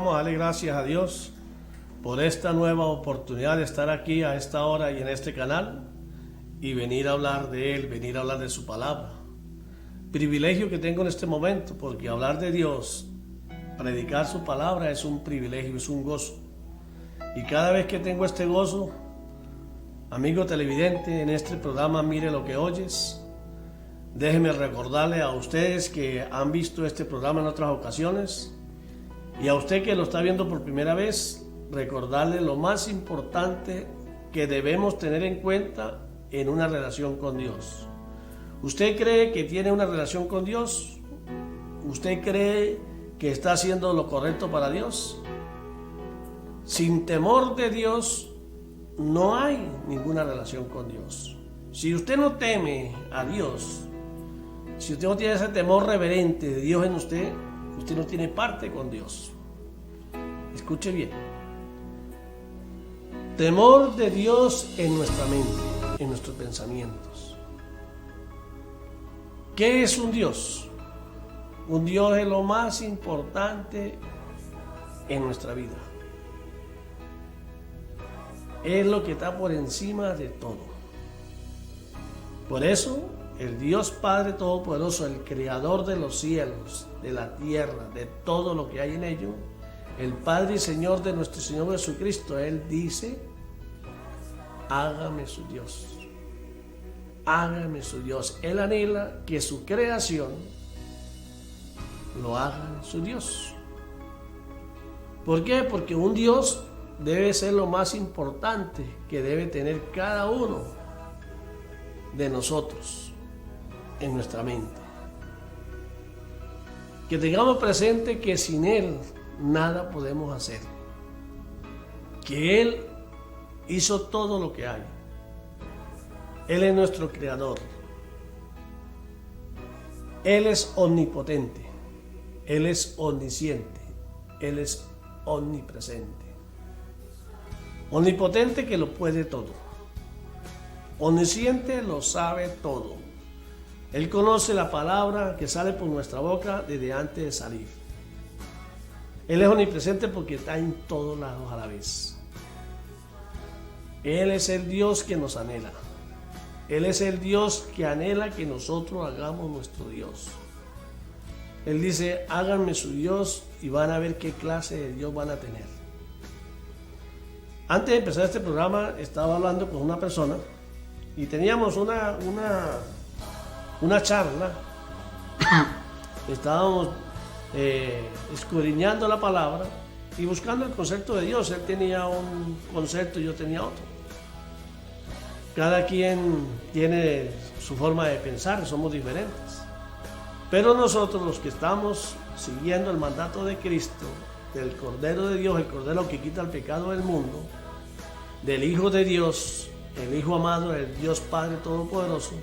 vamos a darle gracias a Dios por esta nueva oportunidad de estar aquí a esta hora y en este canal y venir a hablar de Él, venir a hablar de su palabra. Privilegio que tengo en este momento, porque hablar de Dios, predicar su palabra es un privilegio, es un gozo. Y cada vez que tengo este gozo, amigo televidente, en este programa Mire lo que oyes, déjenme recordarle a ustedes que han visto este programa en otras ocasiones y a usted que lo está viendo por primera vez, recordarle lo más importante que debemos tener en cuenta en una relación con Dios. ¿Usted cree que tiene una relación con Dios? ¿Usted cree que está haciendo lo correcto para Dios? Sin temor de Dios no hay ninguna relación con Dios. Si usted no teme a Dios, si usted no tiene ese temor reverente de Dios en usted, usted no tiene parte con Dios. Escuche bien. Temor de Dios en nuestra mente, en nuestros pensamientos. ¿Qué es un Dios? Un Dios es lo más importante en nuestra vida. Es lo que está por encima de todo. Por eso, el Dios Padre Todopoderoso, el Creador de los cielos, de la tierra, de todo lo que hay en ello, el Padre y Señor de nuestro Señor Jesucristo, Él dice: hágame su Dios. Hágame su Dios. Él anhela que su creación lo haga su Dios. ¿Por qué? Porque un Dios debe ser lo más importante que debe tener cada uno de nosotros en nuestra mente. Que tengamos presente que sin Él nada podemos hacer. Que Él hizo todo lo que hay. Él es nuestro creador. Él es omnipotente. Él es omnisciente. Él es omnipresente. Omnipotente que lo puede todo. Omnisciente lo sabe todo. Él conoce la palabra que sale por nuestra boca desde antes de salir. Él es omnipresente porque está en todos lados a la vez. Él es el Dios que nos anhela. Él es el Dios que anhela que nosotros hagamos nuestro Dios. Él dice: háganme su Dios, y van a ver qué clase de Dios van a tener. Antes de empezar este programa estaba hablando con una persona y teníamos una charla. Estábamos escudriñando la palabra y buscando el concepto de Dios. Él tenía un concepto y yo tenía otro. Cada quien tiene su forma de pensar, somos diferentes. Pero nosotros, los que estamos siguiendo el mandato de Cristo, del Cordero de Dios, el Cordero que quita el pecado del mundo, del Hijo de Dios, el Hijo amado, el Dios Padre Todopoderoso,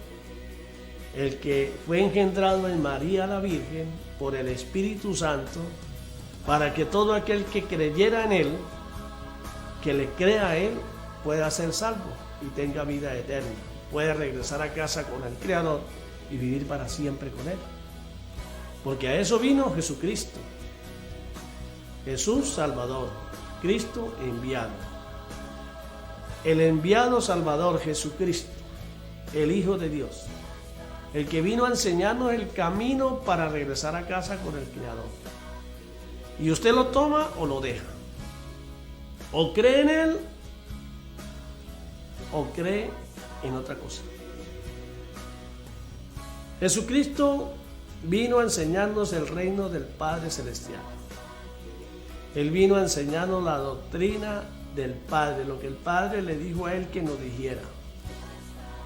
el que fue engendrado en María la Virgen por el Espíritu Santo, para que todo aquel que creyera en Él, que le crea a Él, pueda ser salvo y tenga vida eterna, pueda regresar a casa con el Creador y vivir para siempre con Él. Porque a eso vino Jesucristo, Jesús Salvador, Cristo enviado. El enviado Salvador, Jesucristo, el Hijo de Dios, el que vino a enseñarnos el camino para regresar a casa con el Creador. Y usted lo toma o lo deja. O cree en Él o cree en otra cosa. Jesucristo vino a enseñarnos el reino del Padre Celestial. Él vino a enseñarnos la doctrina del Padre, lo que el Padre le dijo a Él que nos dijera,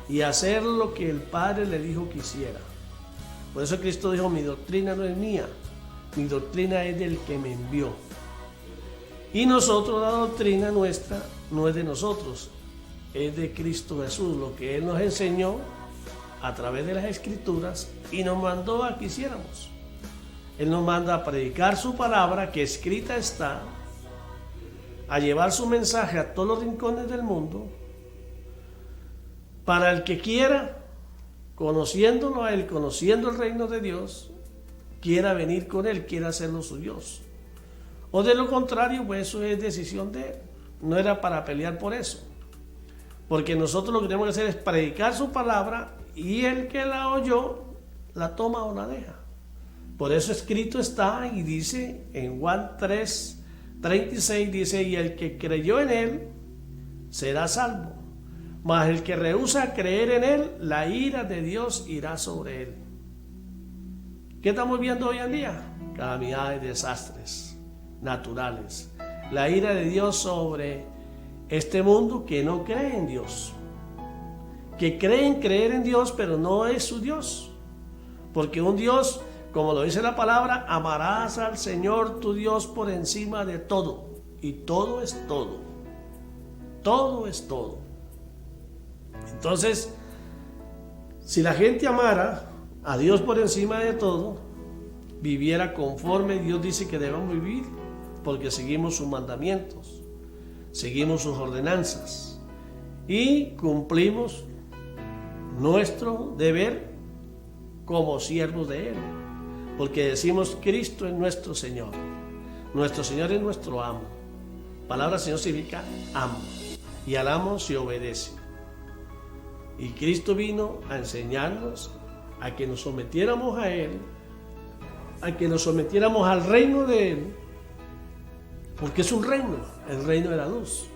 y hacer lo que el Padre le dijo que hiciera. Por eso Cristo dijo: mi doctrina no es mía, mi doctrina es del que me envió. Y nosotros, la doctrina nuestra no es de nosotros, es de Cristo Jesús, lo que Él nos enseñó a través de las Escrituras y nos mandó a que hiciéramos. Él nos manda a predicar su palabra, que escrita está, a llevar su mensaje a todos los rincones del mundo, para el que quiera, conociéndolo a Él, conociendo el reino de Dios, quiera venir con Él, quiera hacerlo su Dios. O de lo contrario, pues eso es decisión de él. No era para pelear por eso. Porque nosotros lo que tenemos que hacer es predicar su palabra y el que la oyó, la toma o la deja. Por eso escrito está y dice en Juan 3:36, dice, y el que creyó en él será salvo. Mas el que rehúsa creer en él, la ira de Dios irá sobre él. ¿Qué estamos viendo hoy en día? Calamidades, desastres naturales. La ira de Dios sobre este mundo que no cree en Dios. Que creen creer en Dios, pero no es su Dios. Porque un Dios, como lo dice la palabra, amarás al Señor tu Dios por encima de todo. Y todo es todo. Todo es todo. Entonces, si la gente amara a Dios por encima de todo, viviera conforme Dios dice que debemos vivir, porque seguimos sus mandamientos, seguimos sus ordenanzas y cumplimos nuestro deber como siervos de Él, porque decimos Cristo es nuestro Señor es nuestro amo. Palabra Señor significa amo, y al amo se obedece. Y Cristo vino a enseñarnos a que nos sometiéramos a Él, a que nos sometiéramos al reino de Él, porque es un reino, el reino de la luz.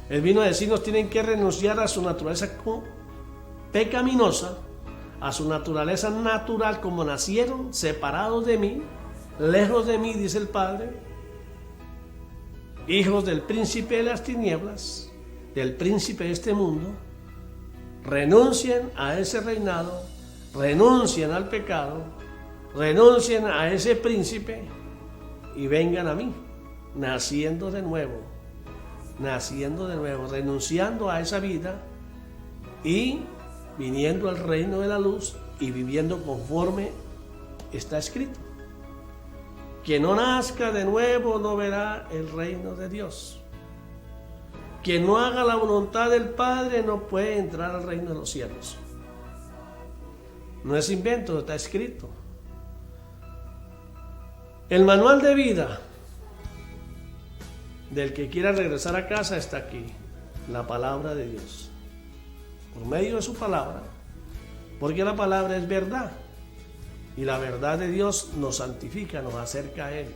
Él vino a decirnos tienen que renunciar a su naturaleza pecaminosa, a su naturaleza natural como nacieron, separados de mí, lejos de mí, dice el Padre, hijos del príncipe de las tinieblas, del príncipe de este mundo. Renuncien a ese reinado, renuncien al pecado, renuncien a ese príncipe y vengan a mí, naciendo de nuevo, renunciando a esa vida y viniendo al reino de la luz y viviendo conforme está escrito. Quien no nazca de nuevo no verá el reino de Dios. Quien no haga la voluntad del Padre no puede entrar al reino de los cielos. No es invento, está escrito. El manual de vida del que quiera regresar a casa está aquí, la palabra de Dios. Por medio de su palabra, porque la palabra es verdad. Y la verdad de Dios nos santifica, nos acerca a Él,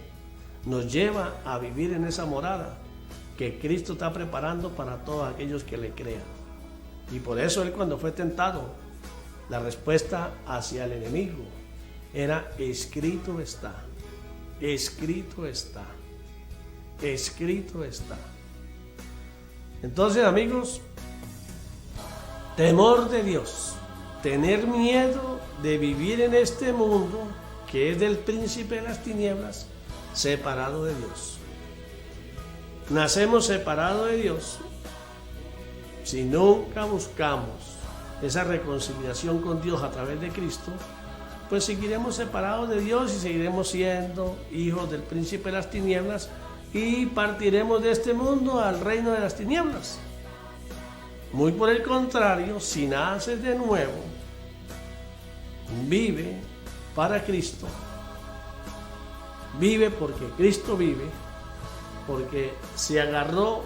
nos lleva a vivir en esa morada que Cristo está preparando para todos aquellos que le crean. Y por eso Él, cuando fue tentado, la respuesta hacia el enemigo era: escrito está, escrito está, escrito está. Entonces, amigos, temor de Dios, tener miedo de vivir en este mundo que es del príncipe de las tinieblas, separado de Dios. Nacemos separados de Dios si nunca buscamos esa reconciliación con Dios a través de Cristo. Pues seguiremos separados de Dios y seguiremos siendo hijos del príncipe de las tinieblas y partiremos de este mundo al reino de las tinieblas. Muy por el contrario, si naces de nuevo, vive para Cristo, vive porque Cristo vive, porque se agarró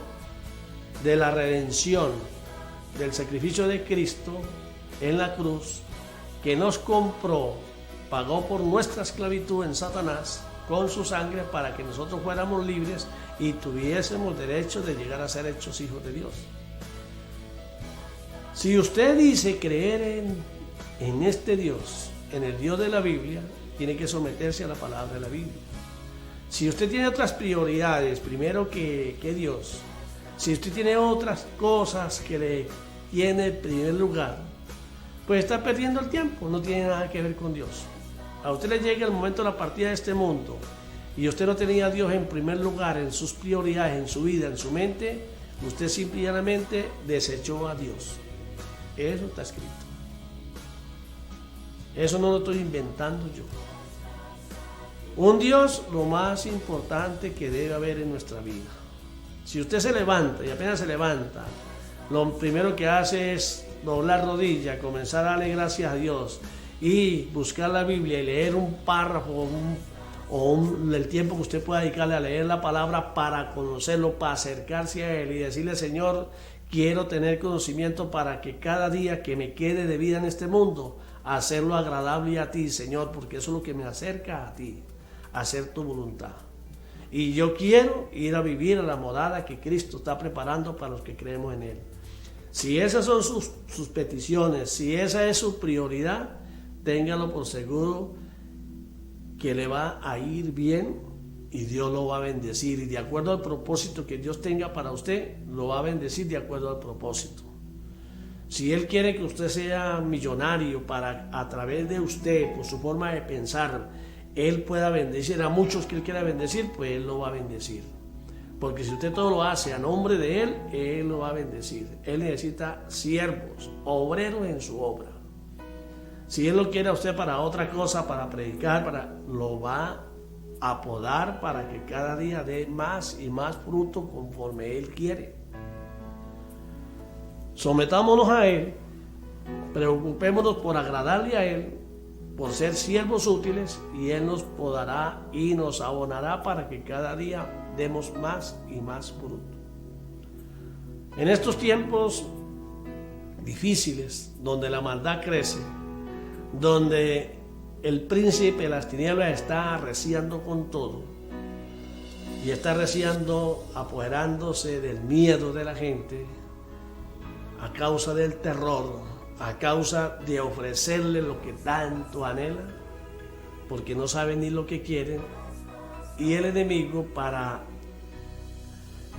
de la redención, del sacrificio de Cristo en la cruz, que nos compró, pagó por nuestra esclavitud en Satanás con su sangre para que nosotros fuéramos libres y tuviésemos derecho de llegar a ser hechos hijos de Dios. Si usted dice creer en este Dios, en el Dios de la Biblia, tiene que someterse a la palabra de la Biblia. Si usted tiene otras prioridades, primero que Dios, si usted tiene otras cosas que le tiene en primer lugar, pues está perdiendo el tiempo, no tiene nada que ver con Dios. A usted le llega el momento de la partida de este mundo y usted no tenía a Dios en primer lugar en sus prioridades, en su vida, en su mente, usted simplemente desechó a Dios. Eso está escrito. Eso no lo estoy inventando yo. Un Dios, lo más importante que debe haber en nuestra vida. Si usted se levanta y apenas se levanta, lo primero que hace es doblar rodilla, comenzar a darle gracias a Dios y buscar la Biblia y leer un párrafo, el tiempo que usted pueda dedicarle a leer la palabra para conocerlo, para acercarse a Él y decirle: Señor, quiero tener conocimiento para que cada día que me quede de vida en este mundo, hacerlo agradable a ti, Señor, porque eso es lo que me acerca a ti, a hacer tu voluntad. Y yo quiero ir a vivir a la morada que Cristo está preparando para los que creemos en Él. Si esas son sus peticiones, si esa es su prioridad, téngalo por seguro que le va a ir bien y Dios lo va a bendecir. Y de acuerdo al propósito que Dios tenga para usted, lo va a bendecir de acuerdo al propósito. Si Él quiere que usted sea millonario para a través de usted, por su forma de pensar, Él pueda bendecir a muchos que Él quiera bendecir, pues Él lo va a bendecir. Porque si usted todo lo hace a nombre de Él, Él lo va a bendecir. Él necesita siervos, obreros en su obra. Si Él lo quiere a usted para otra cosa, para predicar, lo va a podar para que cada día dé más y más fruto conforme Él quiere. Sometámonos a Él, preocupémonos por agradarle a Él, por ser siervos útiles, y Él nos podará y nos abonará para que cada día demos más y más fruto. En estos tiempos difíciles, donde la maldad crece, donde el príncipe de las tinieblas está arreciando con todo, y está arreciando, apoderándose del miedo de la gente, a causa del terror, a causa de ofrecerle lo que tanto anhela, porque no saben ni lo que quieren, y el enemigo, para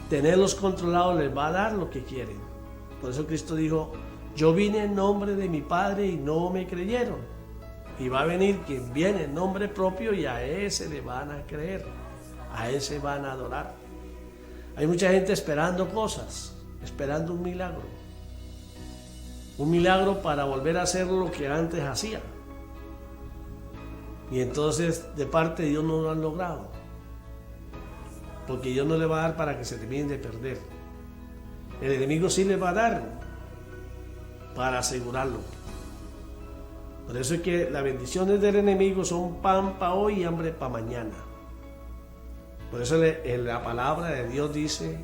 tenerlos controlados, les va a dar lo que quieren. Por eso Cristo dijo: yo vine en nombre de mi Padre y no me creyeron, y va a venir quien viene en nombre propio y a ese le van a creer, a ese van a adorar. Hay mucha gente esperando cosas, esperando un milagro para volver a hacer lo que antes hacía, y entonces de parte de Dios no lo han logrado, porque Dios no le va a dar para que se terminen de perder. El enemigo sí le va a dar para asegurarlo. Por eso es que las bendiciones del enemigo son pan para hoy y hambre para mañana. Por eso la palabra de Dios dice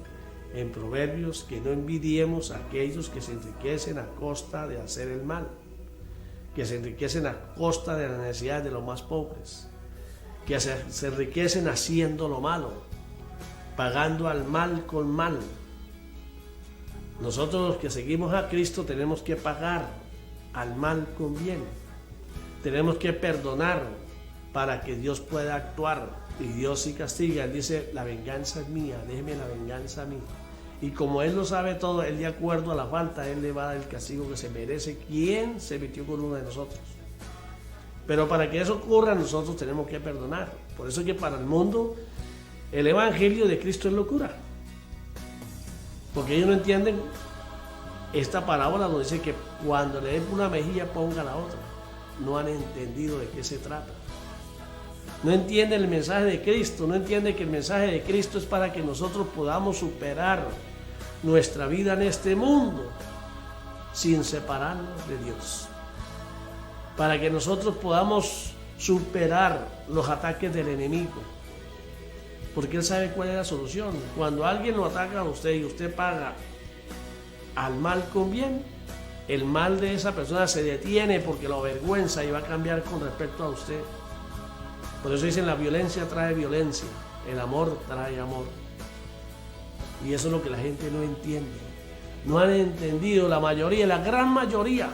en Proverbios que no envidiemos a aquellos que se enriquecen a costa de hacer el mal, que se enriquecen a costa de las necesidades de los más pobres, que se enriquecen haciendo lo malo, pagando al mal con mal. Nosotros los que seguimos a Cristo tenemos que pagar al mal con bien. Tenemos que perdonar para que Dios pueda actuar. Y Dios sí castiga. Él dice: la venganza es mía, déjeme la venganza a mí. Y como Él lo sabe todo, Él, de acuerdo a la falta, Él le va a dar el castigo que se merece quien se metió con uno de nosotros. Pero para que eso ocurra, nosotros tenemos que perdonar. Por eso es que para el mundo el evangelio de Cristo es locura, porque ellos no entienden esta parábola donde dice que cuando le den una mejilla ponga la otra. No han entendido de qué se trata. No entienden el mensaje de Cristo, no entienden que el mensaje de Cristo es para que nosotros podamos superar nuestra vida en este mundo sin separarnos de Dios, para que nosotros podamos superar los ataques del enemigo, porque Él sabe cuál es la solución. Cuando alguien lo ataca a usted y usted paga al mal con bien, el mal de esa persona se detiene porque lo avergüenza y va a cambiar con respecto a usted. Por eso dicen: la violencia trae violencia, el amor trae amor. Y eso es lo que la gente no entiende. No han entendido, la mayoría, la gran mayoría,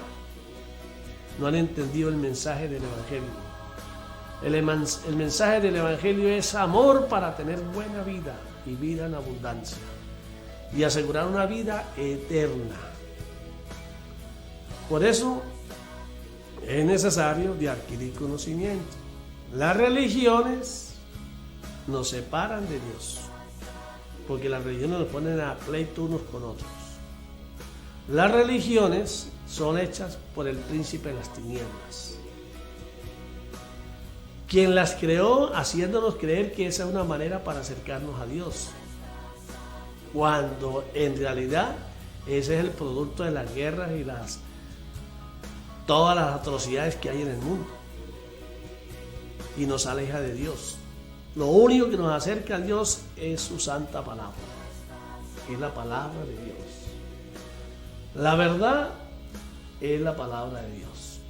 no han entendido el mensaje del evangelio. El mensaje del evangelio es amor para tener buena vida y vida en abundancia, y asegurar una vida eterna. Por eso es necesario de adquirir conocimiento. Las religiones nos separan de Dios, porque las religiones nos ponen a pleito unos con otros. Las religiones son hechas por el príncipe de las tinieblas, quien las creó haciéndonos creer que esa es una manera para acercarnos a Dios, cuando en realidad ese es el producto de las guerras y todas las atrocidades que hay en el mundo, y nos aleja de Dios. Lo único que nos acerca a Dios es su santa palabra, es la palabra de Dios. La verdad es la palabra de Dios.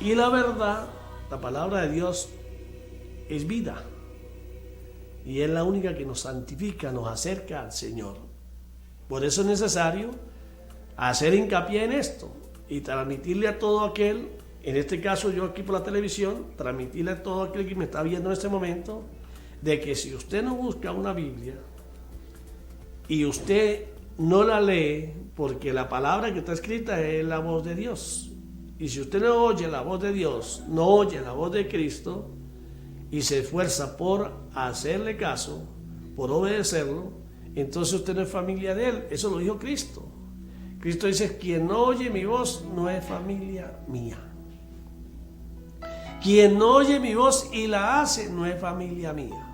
Y la verdad, la palabra de Dios es vida. Y es la única que nos santifica, nos acerca al Señor. Por eso es necesario hacer hincapié en esto y transmitirle a todo aquel, en este caso yo aquí por la televisión, transmitirle a todo aquel que me está viendo en este momento, de que si usted no busca una Biblia y usted no la lee, porque la palabra que está escrita es la voz de Dios, y si usted no oye la voz de Dios, no oye la voz de Cristo, y se esfuerza por hacerle caso, por obedecerlo, entonces usted no es familia de Él. Eso lo dijo Cristo. Cristo dice, quien no oye mi voz no es familia mía. Quien no oye mi voz y la hace no es familia mía.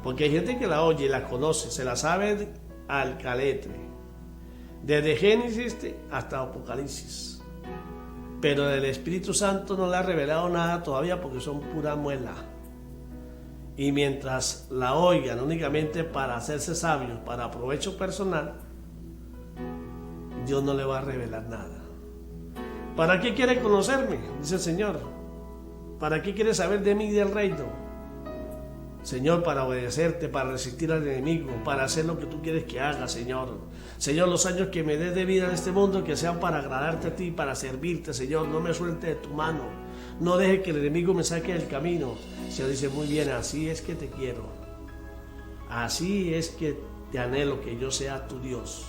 Porque hay gente que la oye y la conoce, se la sabe al caletre, desde Génesis hasta Apocalipsis. Pero del Espíritu Santo no le ha revelado nada todavía porque son pura muela. Y mientras la oigan únicamente para hacerse sabios, para provecho personal, Dios no le va a revelar nada. ¿Para qué quiere conocerme? Dice el Señor. ¿Para qué quiere saber de mí y del reino? Señor, para obedecerte, para resistir al enemigo, para hacer lo que tú quieres que haga, Señor. Señor, los años que me des de vida en este mundo, que sean para agradarte a ti, para servirte, Señor. No me suelte de tu mano. No deje que el enemigo me saque del camino. Señor dice, muy bien, así es que te quiero. Así es que te anhelo, que yo sea tu Dios.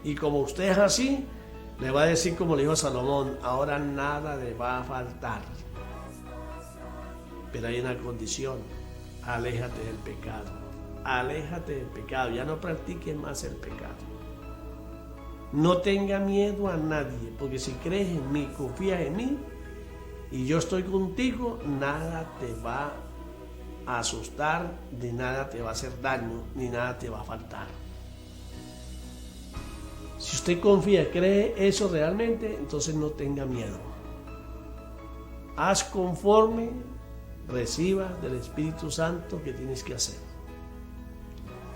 Y como usted es así, le va a decir como le dijo a Salomón, ahora nada le va a faltar. Pero hay una condición, aléjate del pecado. Aléjate del pecado, ya no practiques más el pecado. No tenga miedo a nadie, porque si crees en mí, confías en mí, y yo estoy contigo, nada te va a asustar, ni nada te va a hacer daño, ni nada te va a faltar. Si usted confía, cree eso realmente, entonces no tenga miedo. Haz conforme recibas del Espíritu Santo que tienes que hacer.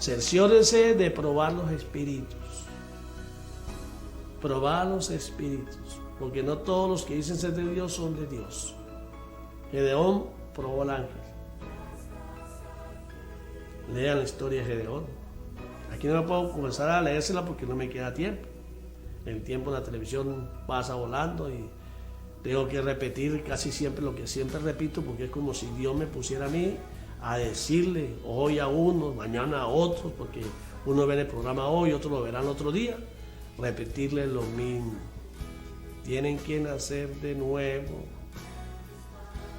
Cerciórense de probar los espíritus. Probar los espíritus. Porque no todos los que dicen ser de Dios son de Dios. Gedeón probó al ángel. Lean la historia de Gedeón. Aquí no me puedo comenzar a leérsela porque no me queda tiempo. El tiempo en la televisión pasa volando y tengo que repetir casi siempre lo que siempre repito, porque es como si Dios me pusiera a mí a decirle hoy a unos, mañana a otros, porque uno ve el programa hoy, otros lo verán otro día, repetirles lo mismo. Tienen que nacer de nuevo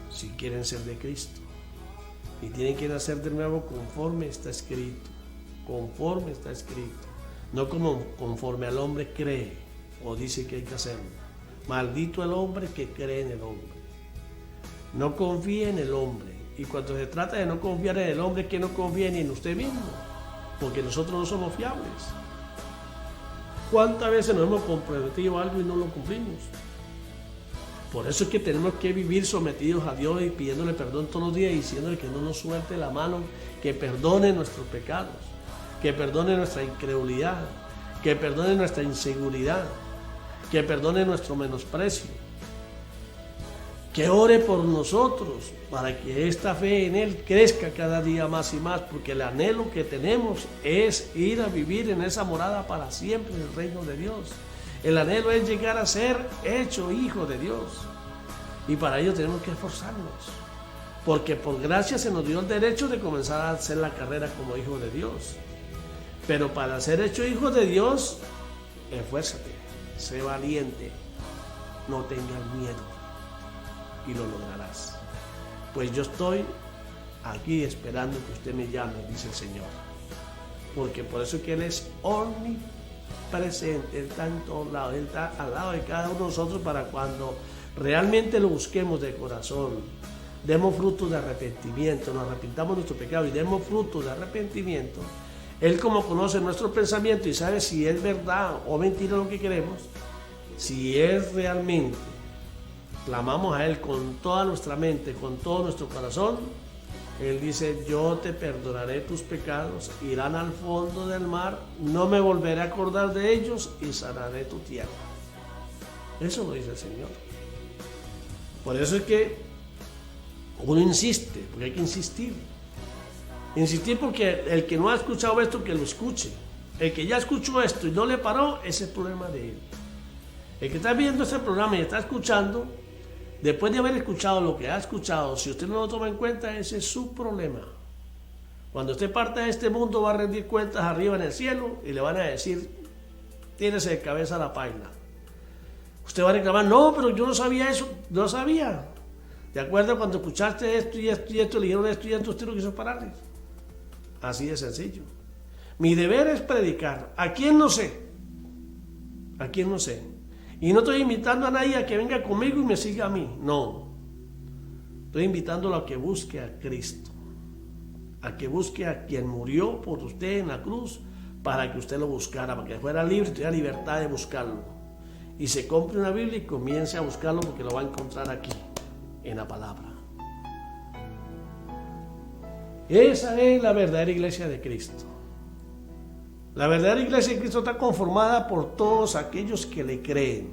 si quieren ser de Cristo. Y tienen que nacer de nuevo conforme está escrito. Conforme está escrito. No como conforme al hombre cree o dice que hay que hacerlo. Maldito el hombre que cree en el hombre. No confíe en el hombre. Y cuando se trata de no confiar en el hombre, que no confíe ni en usted mismo. Porque nosotros no somos fiables. ¿Cuántas veces nos hemos comprometido algo y no lo cumplimos? Por eso es que tenemos que vivir sometidos a Dios y pidiéndole perdón todos los días y diciéndole que no nos suelte la mano, que perdone nuestros pecados, que perdone nuestra incredulidad, que perdone nuestra inseguridad, que perdone nuestro menosprecio, que ore por nosotros para que esta fe en Él crezca cada día más y más, porque el anhelo que tenemos es ir a vivir en esa morada para siempre en el reino de Dios. El anhelo es llegar a ser hecho hijo de Dios, y para ello tenemos que esforzarnos, porque por gracia se nos dio el derecho de comenzar a hacer la carrera como hijo de Dios. Pero para ser hecho hijo de Dios, esfuérzate, sé valiente, no tengas miedo y lo lograrás. Pues yo estoy aquí esperando que usted me llame, dice el Señor, porque por eso es que Él es omnipresente, Él está en todos lados, Él está al lado de cada uno de nosotros para cuando realmente lo busquemos de corazón, demos frutos de arrepentimiento, nos arrepintamos de nuestro pecado y demos frutos de arrepentimiento. Él, como conoce nuestro pensamiento y sabe si es verdad o mentira lo que queremos, si es realmente clamamos a Él con toda nuestra mente, con todo nuestro corazón, Él dice, yo te perdonaré tus pecados, irán al fondo del mar, no me volveré a acordar de ellos y sanaré tu tierra. Eso lo dice el Señor. Por eso es que uno insiste, porque hay que insistir. Insistir porque el que no ha escuchado esto, que lo escuche. El que ya escuchó esto y no le paró, ese es el problema de él. El que está viendo este programa y está escuchando, después de haber escuchado lo que ha escuchado, si usted no lo toma en cuenta, ese es su problema. Cuando usted parte de este mundo va a rendir cuentas arriba en el cielo y le van a decir, tírese de cabeza a la paila. Usted va a reclamar, no, pero yo no sabía eso, no sabía. ¿De acuerdo? Cuando escuchaste esto y esto y esto, le dijeron esto y esto, usted no quiso pararle. Así de sencillo. Mi deber es predicar. ¿A quién no sé? ¿A quién no sé? Y no estoy invitando a nadie a que venga conmigo y me siga a mí. No. Estoy invitándolo a que busque a Cristo. A que busque a quien murió por usted en la cruz para que usted lo buscara, para que fuera libre y tuviera libertad de buscarlo. Y se compre una Biblia y comience a buscarlo porque lo va a encontrar aquí, en la palabra. Esa es la verdadera iglesia de Cristo. La verdadera iglesia de Cristo está conformada por todos aquellos que le creen,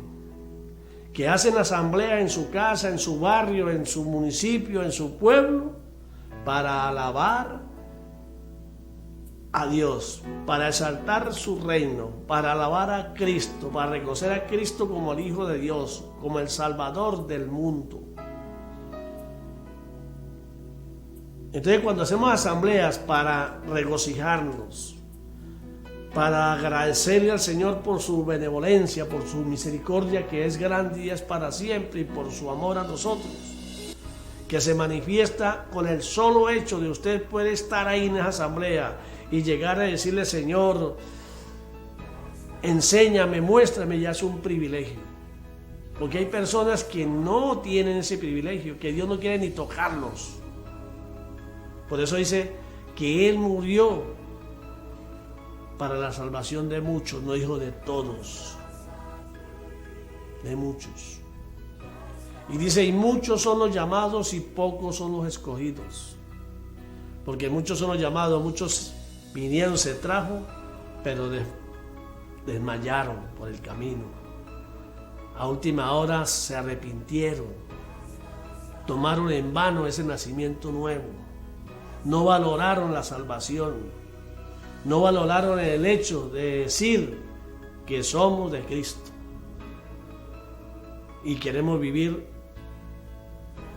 que hacen asamblea en su casa, en su barrio, en su municipio, en su pueblo, para alabar a Dios, para exaltar su reino, para alabar a Cristo, para reconocer a Cristo como el Hijo de Dios, como el Salvador del mundo. Entonces, cuando hacemos asambleas para regocijarnos, para agradecerle al Señor por su benevolencia, por su misericordia que es grande y es para siempre, y por su amor a nosotros, que se manifiesta con el solo hecho de usted poder estar ahí en esa asamblea y llegar a decirle, Señor, enséñame, muéstrame, ya es un privilegio. Porque hay personas que no tienen ese privilegio, que Dios no quiere ni tocarlos. Por eso dice que Él murió para la salvación de muchos, no dijo de todos, de muchos. Y dice, y muchos son los llamados y pocos son los escogidos. Porque muchos son los llamados, muchos vinieron, se trajo, pero desmayaron por el camino. A última hora se arrepintieron, tomaron en vano ese nacimiento nuevo, no valoraron la salvación. No valoraron el hecho de decir que somos de Cristo y queremos vivir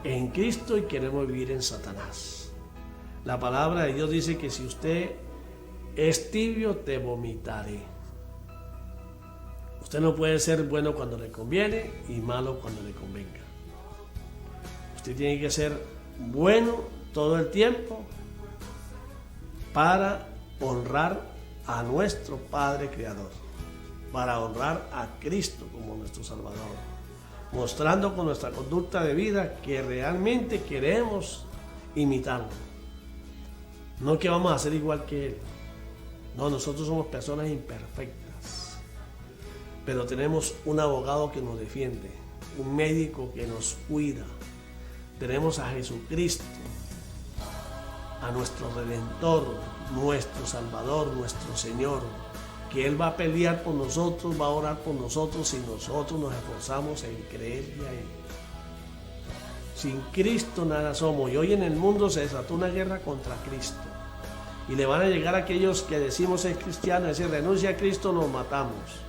en Cristo y queremos vivir en Satanás. La palabra de Dios dice que si usted es tibio, te vomitaré. Usted no puede ser bueno cuando le conviene y malo cuando le convenga. Usted tiene que ser bueno todo el tiempo para honrar a nuestro Padre Creador, para honrar a Cristo como nuestro Salvador, mostrando con nuestra conducta de vida que realmente queremos imitarlo. No que vamos a ser igual que Él. No, nosotros somos personas imperfectas, pero tenemos un abogado que nos defiende, un médico que nos cuida. Tenemos a Jesucristo, a nuestro Redentor, nuestro Salvador, nuestro Señor, que Él va a pelear por nosotros, va a orar por nosotros si nosotros nos esforzamos en creerle a Él. Sin Cristo nada somos, y hoy en el mundo se desató una guerra contra Cristo, y le van a llegar a aquellos que decimos ser cristianos, es decir, renuncia a Cristo, nos matamos.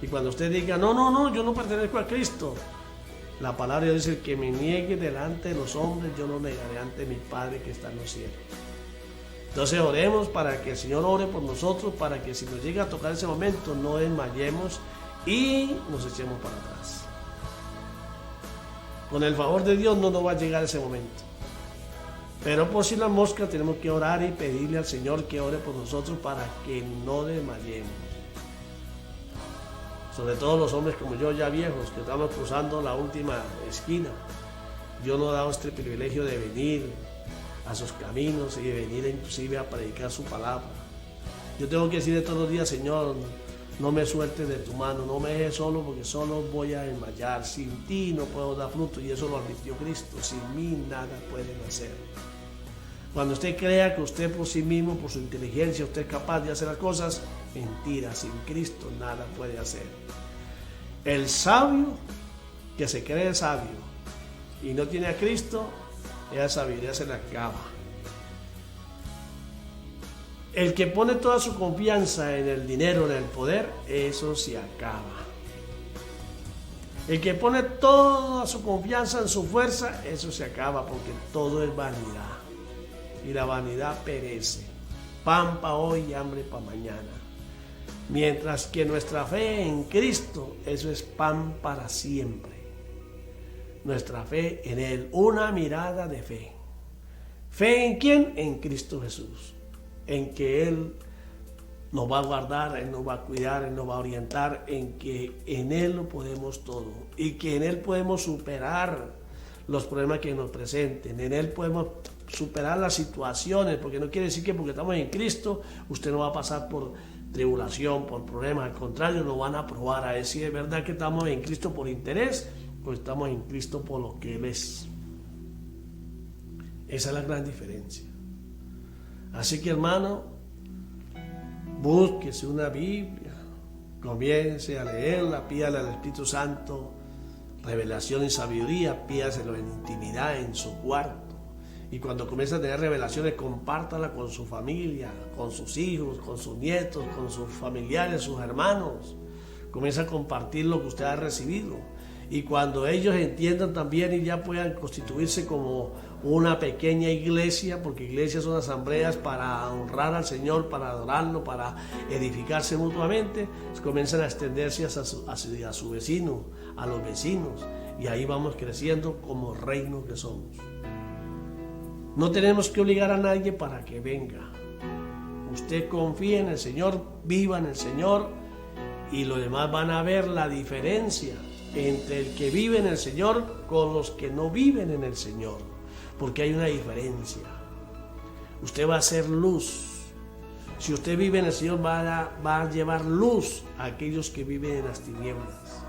Y cuando usted diga, no, yo no pertenezco a Cristo, la palabra dice, el que me niegue delante de los hombres, yo no negaré ante mi Padre que está en los cielos. Entonces oremos para que el Señor ore por nosotros, para que si nos llega a tocar ese momento no desmayemos y nos echemos para atrás. Con el favor de Dios no nos va a llegar ese momento. Pero por si la mosca tenemos que orar y pedirle al Señor que ore por nosotros para que no desmayemos. Sobre todo los hombres como yo, ya viejos, que estamos cruzando la última esquina. Dios nos ha dado este privilegio de venir a sus caminos y de venir inclusive a predicar su palabra. Yo tengo que decirle todos los días, Señor, no me sueltes de tu mano, no me dejes solo porque solo voy a desmayar. Sin ti no puedo dar fruto, y eso lo advirtió Cristo. Sin mí nada pueden hacer. Cuando usted crea que usted por sí mismo, por su inteligencia, usted es capaz de hacer las cosas, mentira, sin Cristo nada puede hacer. El sabio que se cree sabio y no tiene a Cristo, esa sabiduría se le acaba. El que pone toda su confianza en el dinero, en el poder, eso se acaba. El que pone toda su confianza en su fuerza, eso se acaba, porque todo es vanidad. Y la vanidad perece. Pan para hoy y hambre para mañana. Mientras que nuestra fe en Cristo, eso es pan para siempre. Nuestra fe en Él, una mirada de fe. ¿Fe en quién? En Cristo Jesús. En que Él nos va a guardar, Él nos va a cuidar, Él nos va a orientar, en que en Él lo podemos todo y que en Él podemos superar los problemas que nos presenten, en Él podemos superar las situaciones, porque no quiere decir que porque estamos en Cristo usted no va a pasar por tribulación, por problemas, al contrario, lo van a probar a ver si es verdad que estamos en Cristo por interés o estamos en Cristo por lo que Él es. Esa es la gran diferencia. Así que, hermano, búsquese una Biblia, comience a leerla, pídale al Espíritu Santo revelación y sabiduría, pídaselo en intimidad, en su cuarto. Y cuando comience a tener revelaciones, compártala con su familia, con sus hijos, con sus nietos, con sus familiares, sus hermanos. Comienza a compartir lo que usted ha recibido. Y cuando ellos entiendan también y ya puedan constituirse como una pequeña iglesia, porque iglesias son asambleas para honrar al Señor, para adorarlo, para edificarse mutuamente, comienzan a extenderse a su vecino, a los vecinos, y ahí vamos creciendo como reino que somos. No tenemos que obligar a nadie para que venga. Usted confía en el Señor, viva en el Señor, y los demás van a ver la diferencia entre el que vive en el Señor con los que no viven en el Señor, porque hay una diferencia. Usted va a ser luz. Si usted vive en el Señor, va a llevar luz a aquellos que viven en las tinieblas.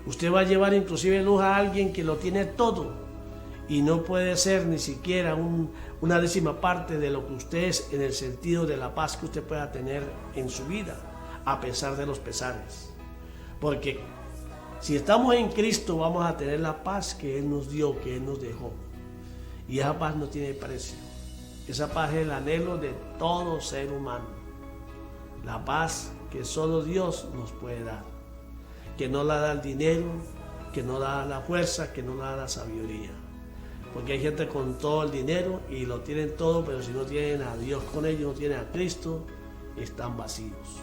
Usted va a llevar inclusive luz a alguien que lo tiene todo y no puede ser ni siquiera una décima parte de lo que usted es, en el sentido de la paz que usted pueda tener en su vida, a pesar de los pesares. Porque si estamos en Cristo, vamos a tener la paz que Él nos dio, que Él nos dejó. Y esa paz no tiene precio. Esa paz es el anhelo de todo ser humano. La paz que solo Dios nos puede dar. Que no la da el dinero, que no la da la fuerza, que no la da la sabiduría. Porque hay gente con todo el dinero y lo tienen todo, pero si no tienen a Dios con ellos, no tienen a Cristo, están vacíos.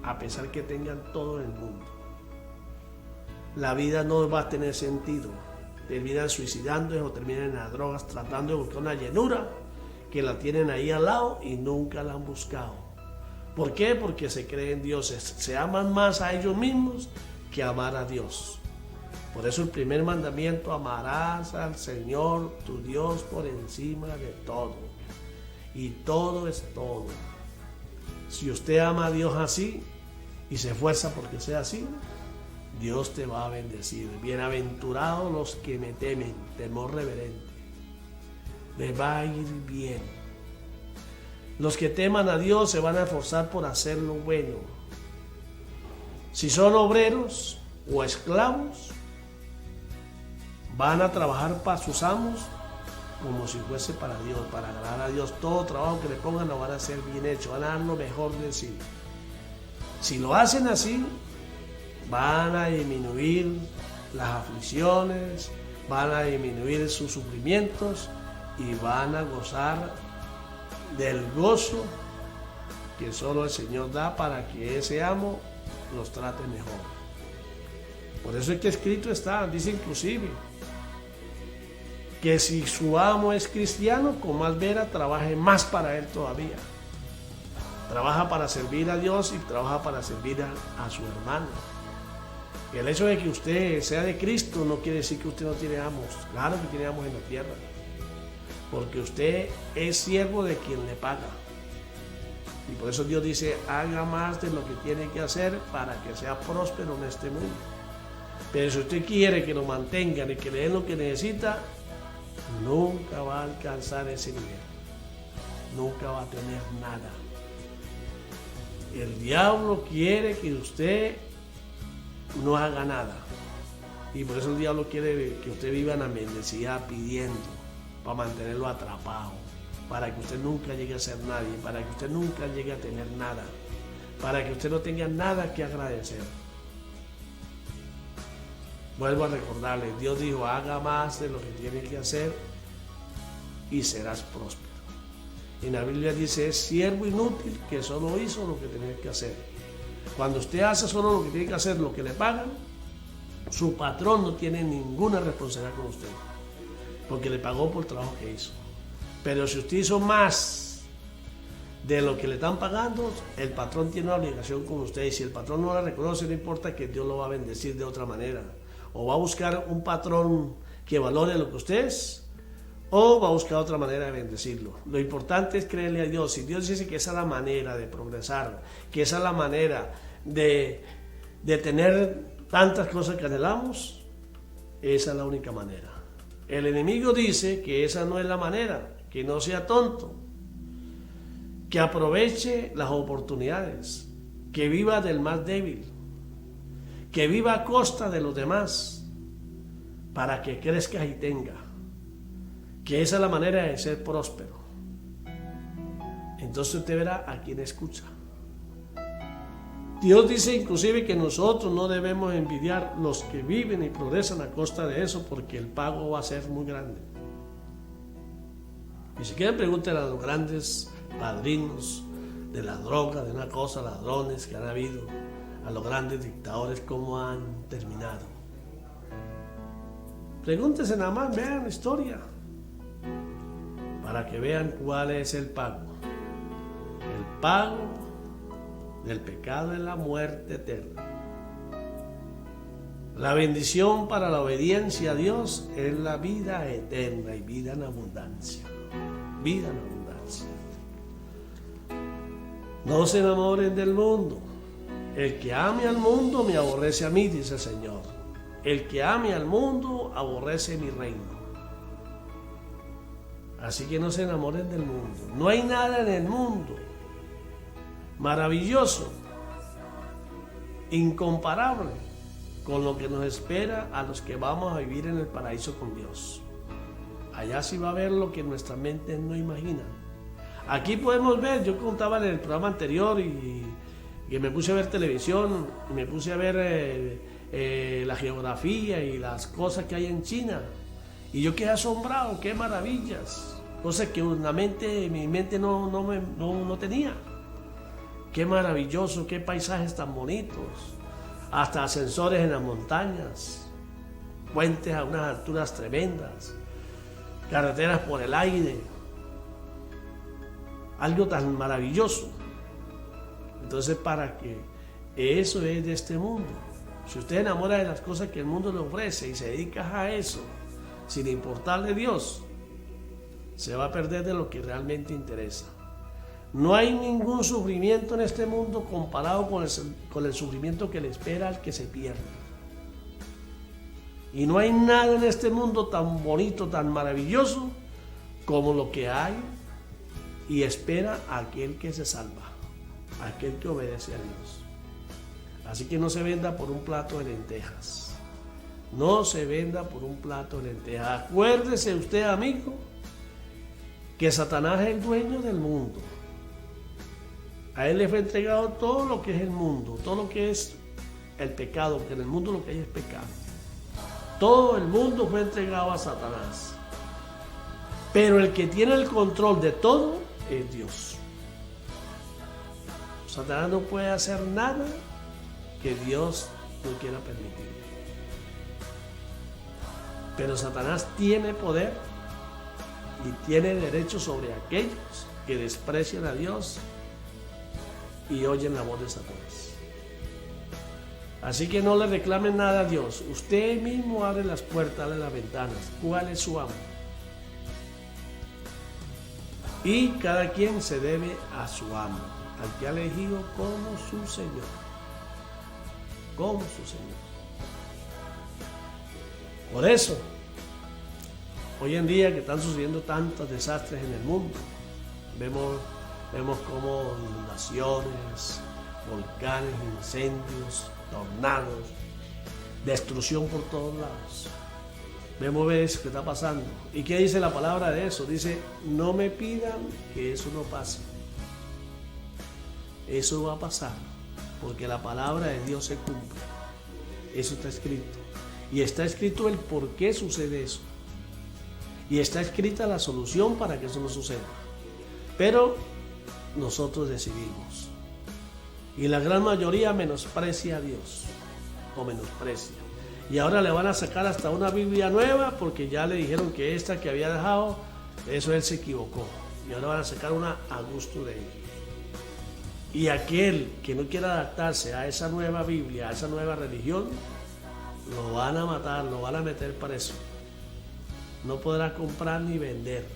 A pesar que tengan todo en el mundo. La vida no va a tener sentido. Terminan suicidándose o terminan en las drogas tratando de buscar una llenura que la tienen ahí al lado y nunca la han buscado. ¿Por qué? Porque se creen dioses. Se aman más a ellos mismos que amar a Dios. Por eso el primer mandamiento: amarás al Señor tu Dios por encima de todo. Y todo es todo. Si usted ama a Dios así y se esfuerza porque sea así, Dios te va a bendecir. Bienaventurados los que me temen, temor reverente. Les va a ir bien. Los que teman a Dios se van a esforzar por hacer lo bueno. Si son obreros o esclavos, van a trabajar para sus amos como si fuese para Dios, para agradar a Dios. Todo trabajo que le pongan lo van a hacer bien hecho, van a dar lo mejor de sí. Si lo hacen así, van a disminuir las aflicciones, van a disminuir sus sufrimientos y van a gozar del gozo que solo el Señor da para que ese amo los trate mejor. Por eso es que escrito está, dice inclusive, que si su amo es cristiano, con más vera trabaje más para él todavía. Trabaja para servir a Dios y trabaja para servir a su hermano. Y el hecho de que usted sea de Cristo no quiere decir que usted no tiene amos. Claro que tiene amos en la tierra. Porque usted es siervo de quien le paga. Y por eso Dios dice, haga más de lo que tiene que hacer para que sea próspero en este mundo. Pero si usted quiere que lo mantengan y que le den lo que necesita, nunca va a alcanzar ese nivel. nunca va a tener nada. El diablo quiere que usted no haga nada. Y por eso el diablo quiere que usted viva en la mendicidad pidiendo, para mantenerlo atrapado, para que usted nunca llegue a ser nadie, para que usted nunca llegue a tener nada, para que usted no tenga nada que agradecer. Vuelvo a recordarle, Dios dijo, haga más de lo que tiene que hacer y serás próspero. En la Biblia dice, es siervo inútil que solo hizo lo que tenía que hacer. Cuando usted hace solo lo que tiene que hacer, lo que le pagan, su patrón no tiene ninguna responsabilidad con usted, porque le pagó por el trabajo que hizo. Pero si usted hizo más de lo que le están pagando, el patrón tiene una obligación con usted, y si el patrón no la reconoce, no importa, que Dios lo va a bendecir de otra manera. O va a buscar un patrón que valore lo que usted es, o va a buscar otra manera de bendecirlo. Lo importante es creerle a Dios. Si Dios dice que esa es la manera de progresar, que esa es la manera de tener tantas cosas que anhelamos, esa es la única manera. El enemigo dice que esa no es la manera, que no sea tonto, que aproveche las oportunidades, que viva del más débil, que viva a costa de los demás, para que crezca y tenga, que esa es la manera de ser próspero. Entonces usted verá a quién escucha. Dios dice inclusive que nosotros no debemos envidiar los que viven y progresan a costa de eso, porque el pago va a ser muy grande. Y si quieren, pregunten a los grandes padrinos de la droga, de una cosa, ladrones que han habido, a los grandes dictadores, cómo han terminado. Pregúntense nada más, vean la historia, para que vean cuál es el pago. El pago del pecado es la muerte eterna. La bendición para la obediencia a Dios es la vida eterna y vida en abundancia. Vida en abundancia. No se enamoren del mundo. El que ame al mundo me aborrece a mí, dice el Señor. El que ame al mundo aborrece mi reino. Así que no se enamoren del mundo. No hay nada en el mundo maravilloso, incomparable con lo que nos espera a los que vamos a vivir en el paraíso con Dios. Allá sí va a haber lo que nuestra mente no imagina. Aquí podemos ver, yo contaba en el programa anterior y me puse a ver televisión y me puse a ver la geografía y las cosas que hay en China, y yo quedé asombrado, qué maravillas, cosas que mi mente no tenía. Qué maravilloso, qué paisajes tan bonitos, hasta ascensores en las montañas, puentes a unas alturas tremendas, carreteras por el aire, algo tan maravilloso. Entonces, para que eso es de este mundo. Si usted enamora de las cosas que el mundo le ofrece y se dedica a eso, sin importarle Dios, se va a perder de lo que realmente interesa. No hay ningún sufrimiento en este mundo comparado con el sufrimiento que le espera al que se pierde. Y no hay nada en este mundo tan bonito, tan maravilloso, como lo que hay y espera a aquel que se salva, a aquel que obedece a Dios. Así que no se venda por un plato de lentejas. No se venda por un plato de lentejas. Acuérdese usted, amigo, que Satanás es el dueño del mundo. A él le fue entregado todo lo que es el mundo, todo lo que es el pecado, porque en el mundo lo que hay es pecado. Todo el mundo fue entregado a Satanás. Pero el que tiene el control de todo es Dios. Satanás no puede hacer nada que Dios no quiera permitir. Pero Satanás tiene poder y tiene derecho sobre aquellos que desprecian a Dios y oyen la voz de Satanás. Así que no le reclamen nada a Dios. Usted mismo abre las puertas, abre las ventanas. ¿Cuál es su amo? Y cada quien se debe a su amo, al que ha elegido como su Señor. Como su Señor. Por eso, hoy en día que están sucediendo tantos desastres en el mundo, Vemos como inundaciones, volcanes, incendios, tornados, destrucción por todos lados. Vemos eso que está pasando. ¿Y qué dice la palabra de eso? Dice, no me pidan que eso no pase. Eso va a pasar, porque la palabra de Dios se cumple. Eso está escrito. Y está escrito el por qué sucede eso. Y está escrita la solución para que eso no suceda. Pero nosotros decidimos. Y la gran mayoría menosprecia a Dios. O menosprecia. Y ahora le van a sacar hasta una Biblia nueva porque ya le dijeron que esta que había dejado, eso él se equivocó. Y ahora van a sacar una a gusto de él. Y aquel que no quiera adaptarse a esa nueva Biblia, a esa nueva religión, lo van a matar, lo van a meter preso. No podrá comprar ni vender.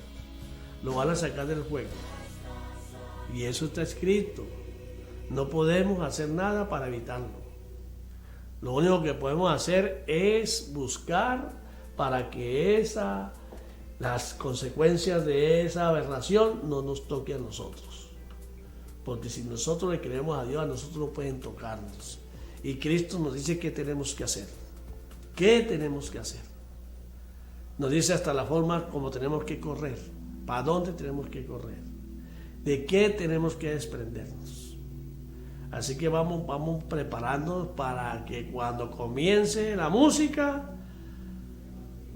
Lo van a sacar del juego. Y eso está escrito. No podemos hacer nada para evitarlo. Lo único que podemos hacer es buscar para que las consecuencias de esa aberración no nos toque a nosotros. Porque si nosotros le creemos a Dios, a nosotros no pueden tocarnos. Y Cristo nos dice qué tenemos que hacer. ¿Qué tenemos que hacer? Nos dice hasta la forma como tenemos que correr. ¿Para dónde tenemos que correr? ¿De qué tenemos que desprendernos? Así que vamos preparándonos para que cuando comience la música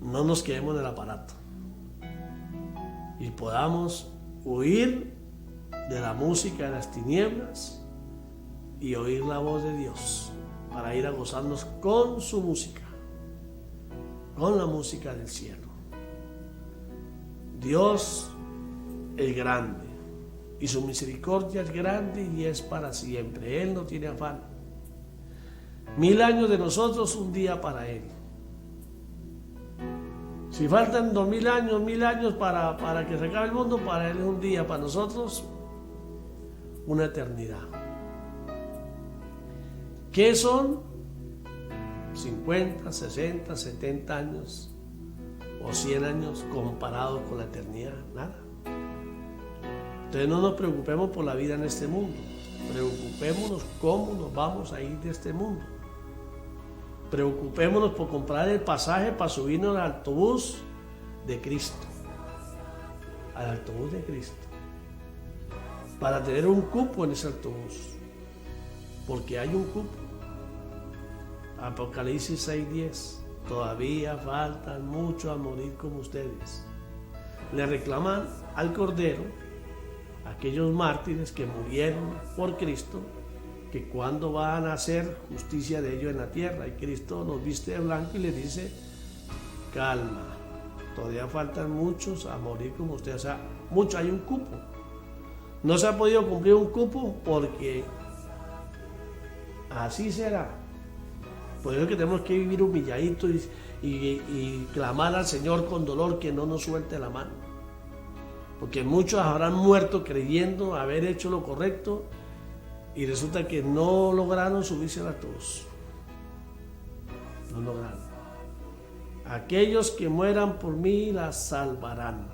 no nos quedemos en el aparato y podamos huir de la música de las tinieblas y oír la voz de Dios para ir a gozarnos con su música, con la música del cielo. Dios es grande y su misericordia es grande y es para siempre. Él no tiene afán. 1000 años de nosotros, un día para Él. Si faltan 2000 años, 1000 años para que se acabe el mundo, para Él es un día, para nosotros una eternidad. ¿Qué son? 50, 60, 70 años o 100 años comparados con la eternidad, nada. Entonces no nos preocupemos por la vida en este mundo, preocupémonos cómo nos vamos a ir de este mundo. Preocupémonos por comprar el pasaje para subirnos al autobús de Cristo, al autobús de Cristo, para tener un cupo en ese autobús, porque hay un cupo. Apocalipsis 6:10, todavía faltan muchos a morir como ustedes. Le reclaman al Cordero, aquellos mártires que murieron por Cristo, que cuando van a hacer justicia de ellos en la tierra. Y Cristo los viste de blanco y les dice, calma, todavía faltan muchos a morir como ustedes. O sea, mucho, hay un cupo. No se ha podido cumplir un cupo porque así será. Por eso que tenemos que vivir humilladitos y clamar al Señor con dolor que no nos suelte la mano. Porque muchos habrán muerto creyendo haber hecho lo correcto y resulta que no lograron subirse a la cruz. No lograron. Aquellos que mueran por mí la salvarán.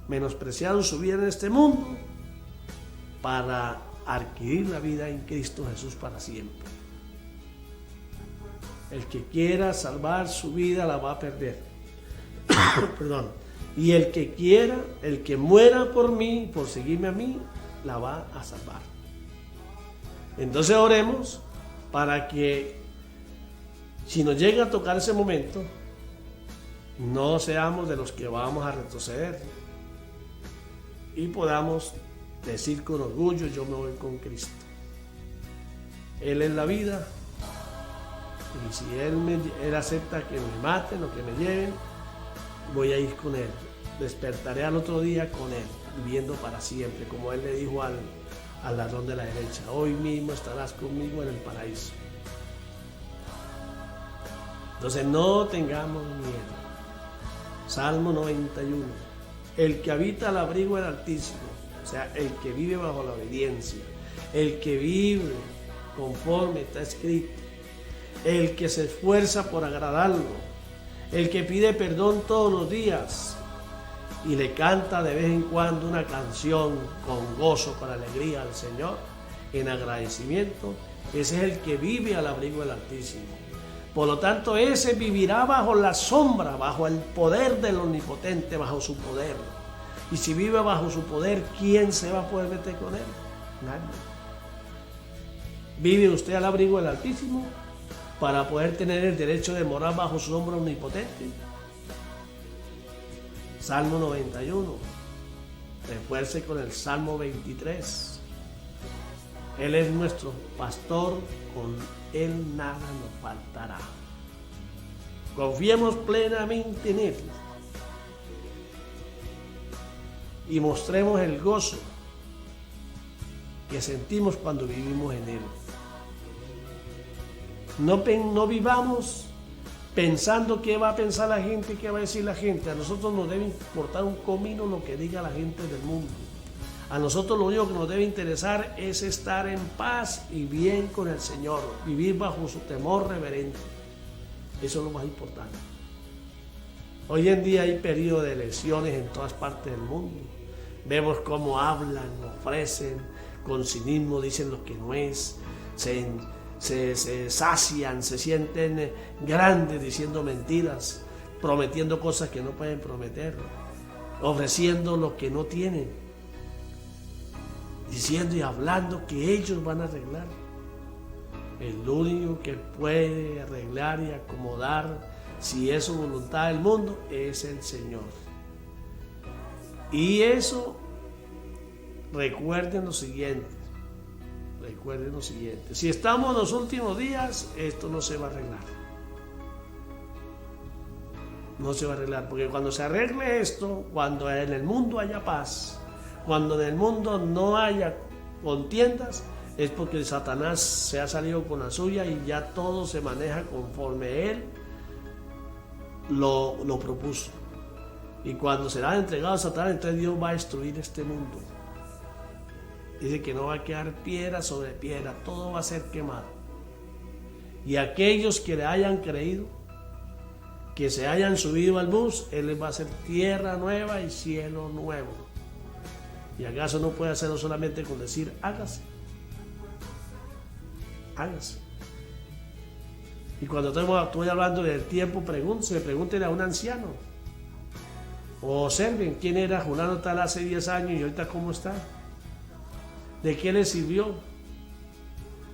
Menospreciaron su vida en este mundo para adquirir la vida en Cristo Jesús para siempre. El que quiera salvar su vida la va a perder. Perdón. Y el que quiera, el que muera por mí, por seguirme a mí, la va a salvar. Entonces oremos para que si nos llega a tocar ese momento, no seamos de los que vamos a retroceder y podamos decir con orgullo, yo me voy con Cristo. Él es la vida y si Él acepta que me maten o que me lleven, voy a ir con Él. Despertaré al otro día con Él, viviendo para siempre, como Él le dijo al ladrón de la derecha, hoy mismo estarás conmigo en el paraíso. Entonces no tengamos miedo. Salmo 91. El que habita al abrigo del Altísimo, o sea, el que vive bajo la obediencia, el que vive conforme está escrito, el que se esfuerza por agradarlo, el que pide perdón todos los días y le canta de vez en cuando una canción con gozo, con alegría al Señor, en agradecimiento, ese es el que vive al abrigo del Altísimo. Por lo tanto, ese vivirá bajo la sombra, bajo el poder del Omnipotente, bajo su poder. Y si vive bajo su poder, ¿quién se va a poder meter con él? Nadie. ¿Vive usted al abrigo del Altísimo para poder tener el derecho de morar bajo su sombra omnipotente? Salmo 91. Refuerce con el Salmo 23. Él es nuestro pastor, con Él nada nos faltará. Confiemos plenamente en Él y mostremos el gozo que sentimos cuando vivimos en Él. No vivamos pensando qué va a pensar la gente, qué va a decir la gente. A nosotros nos debe importar un comino lo que diga la gente del mundo. A nosotros lo único que nos debe interesar es estar en paz y bien con el Señor, vivir bajo su temor reverente. Eso es lo más importante. Hoy en día hay periodo de elecciones en todas partes del mundo. Vemos cómo hablan, ofrecen, con cinismo dicen lo que no es, se sacian, se sienten grandes diciendo mentiras, prometiendo cosas que no pueden prometer, ofreciendo lo que no tienen, diciendo y hablando que ellos van a arreglar. El único que puede arreglar y acomodar, si es su voluntad del mundo, es el Señor. Y eso, recuerden lo siguiente, si estamos en los últimos días, esto no se va a arreglar. No se va a arreglar, porque cuando se arregle esto, cuando en el mundo haya paz, cuando en el mundo no haya contiendas, es porque Satanás se ha salido con la suya y ya todo se maneja conforme él lo propuso. Y cuando será entregado a Satanás, entonces Dios va a destruir este mundo. Dice que no va a quedar piedra sobre piedra, todo va a ser quemado. Y aquellos que le hayan creído, que se hayan subido al bus, Él les va a hacer tierra nueva y cielo nuevo. ¿Y acaso no puede hacerlo solamente con decir, hágase? Hágase. Y cuando estoy hablando del tiempo, pregúntenle a un anciano. O observen quién era Fulano tal hace 10 años y ahorita cómo está. ¿De qué le sirvió?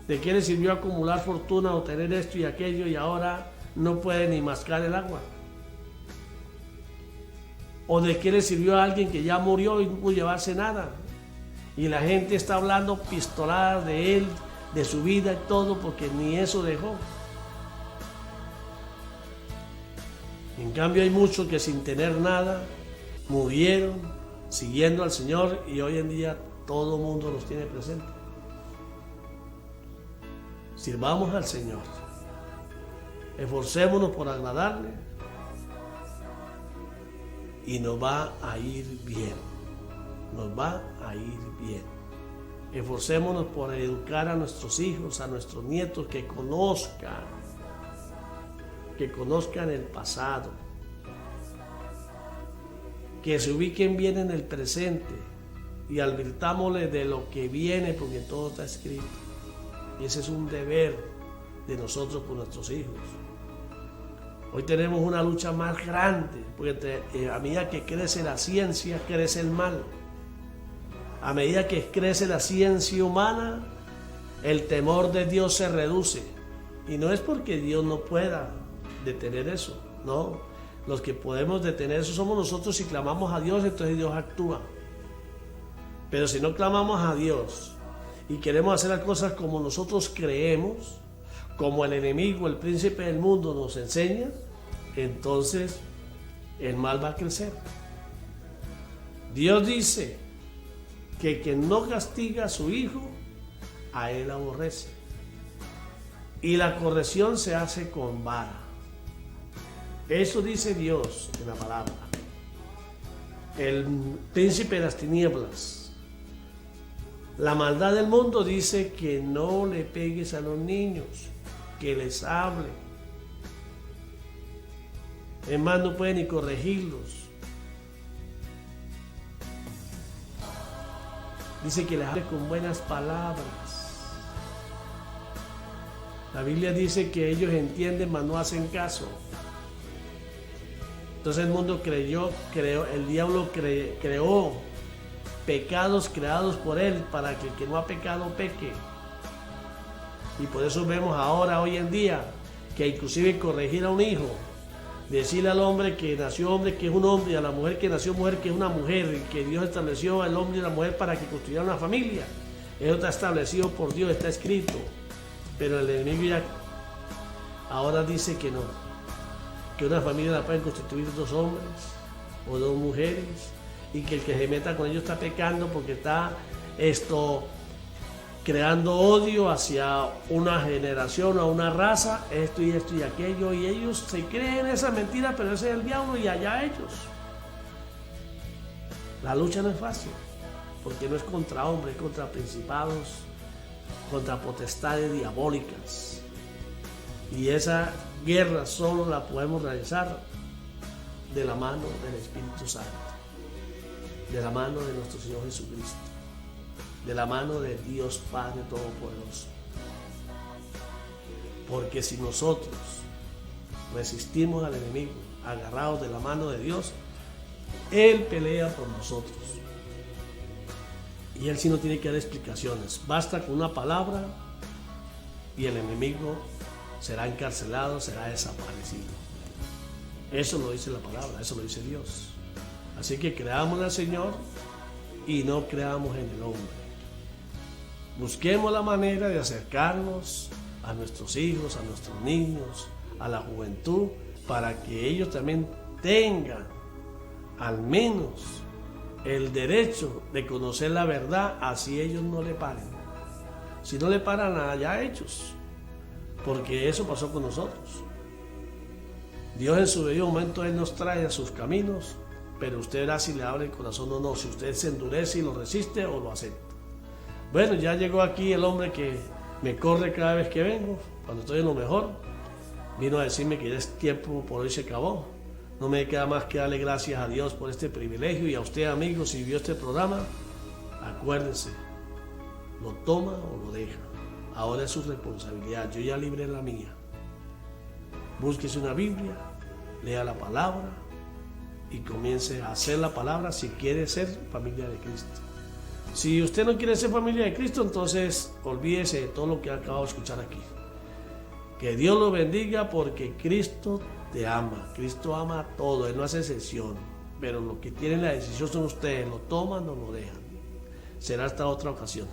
¿De qué le sirvió acumular fortuna o tener esto y aquello y ahora no puede ni mascar el agua? ¿O de qué le sirvió a alguien que ya murió y no pudo llevarse nada? Y la gente está hablando pistoladas de él, de su vida y todo, porque ni eso dejó. En cambio hay muchos que sin tener nada murieron siguiendo al Señor y hoy en día todo el mundo los tiene presentes. Sirvamos al Señor, esforcémonos por agradarle y nos va a ir bien. Nos va a ir bien. Esforcémonos por educar a nuestros hijos, a nuestros nietos, que conozcan el pasado, que se ubiquen bien en el presente y advirtámosles de lo que viene, porque todo está escrito. Y ese es un deber de nosotros por nuestros hijos. Hoy tenemos una lucha más grande, porque a medida que crece la ciencia, crece el mal. A medida que crece la ciencia humana, el temor de Dios se reduce. Y no es porque Dios no pueda detener eso, no. Los que podemos detener eso somos nosotros. Si clamamos a Dios, entonces Dios actúa. Pero si no clamamos a Dios y queremos hacer las cosas como nosotros creemos, como el enemigo, el príncipe del mundo nos enseña, entonces el mal va a crecer. Dios dice que quien no castiga a su hijo, a él aborrece. Y la corrección se hace con vara. Eso dice Dios en la palabra. El príncipe de las tinieblas, la maldad del mundo, dice que no le pegues a los niños, que les hable. Es más, no puede ni corregirlos. Dice que les hable con buenas palabras. La Biblia dice que ellos entienden, mas no hacen caso. Entonces el mundo el diablo creó pecados creados por él para que el que no ha pecado peque. Y por eso vemos ahora, hoy en día, que inclusive corregir a un hijo, decirle al hombre que nació hombre que es un hombre, y a la mujer que nació mujer que es una mujer, y que Dios estableció al hombre y a la mujer para que construyeran una familia. Eso está establecido por Dios, está escrito. Pero el enemigo ya ahora dice que no, que una familia la pueden constituir dos hombres o dos mujeres, y que el que se meta con ellos está pecando porque está creando odio hacia una generación o una raza, esto y aquello, y ellos se creen esa mentira, pero ese es el diablo y allá ellos. La lucha no es fácil, porque no es contra hombres, es contra principados, contra potestades diabólicas. Y esa guerra solo la podemos realizar de la mano del Espíritu Santo, de la mano de nuestro Señor Jesucristo, de la mano de Dios Padre Todopoderoso. Porque si nosotros resistimos al enemigo agarrados de la mano de Dios, Él pelea por nosotros. Y Él sí no tiene que dar explicaciones. Basta con una palabra y el enemigo será encarcelado, será desaparecido. Eso lo dice la palabra, eso lo dice Dios. Así que creamos al Señor y no creamos en el hombre. Busquemos la manera de acercarnos a nuestros hijos, a nuestros niños, a la juventud, para que ellos también tengan al menos el derecho de conocer la verdad, así ellos no le paren. Si no le paran allá ellos, porque eso pasó con nosotros. Dios en su debido momento Él nos trae a sus caminos, pero usted verá si le abre el corazón o no, si usted se endurece y lo resiste o lo acepta. Bueno, ya llegó aquí el hombre que me corre cada vez que vengo, cuando estoy en lo mejor. Vino a decirme que ya es tiempo, por hoy se acabó. No me queda más que darle gracias a Dios por este privilegio, y a usted, amigo, si vio este programa, acuérdese, lo toma o lo deja. Ahora es su responsabilidad, yo ya libré la mía. Búsquese una Biblia, lea la palabra y comience a hacer la palabra si quiere ser familia de Cristo. Si usted no quiere ser familia de Cristo, entonces olvídese de todo lo que acabo de escuchar aquí. Que Dios lo bendiga, porque Cristo te ama. Cristo ama a todo, Él no hace excepción. Pero lo que tienen la decisión son ustedes, lo toman o lo dejan. Será hasta otra ocasión.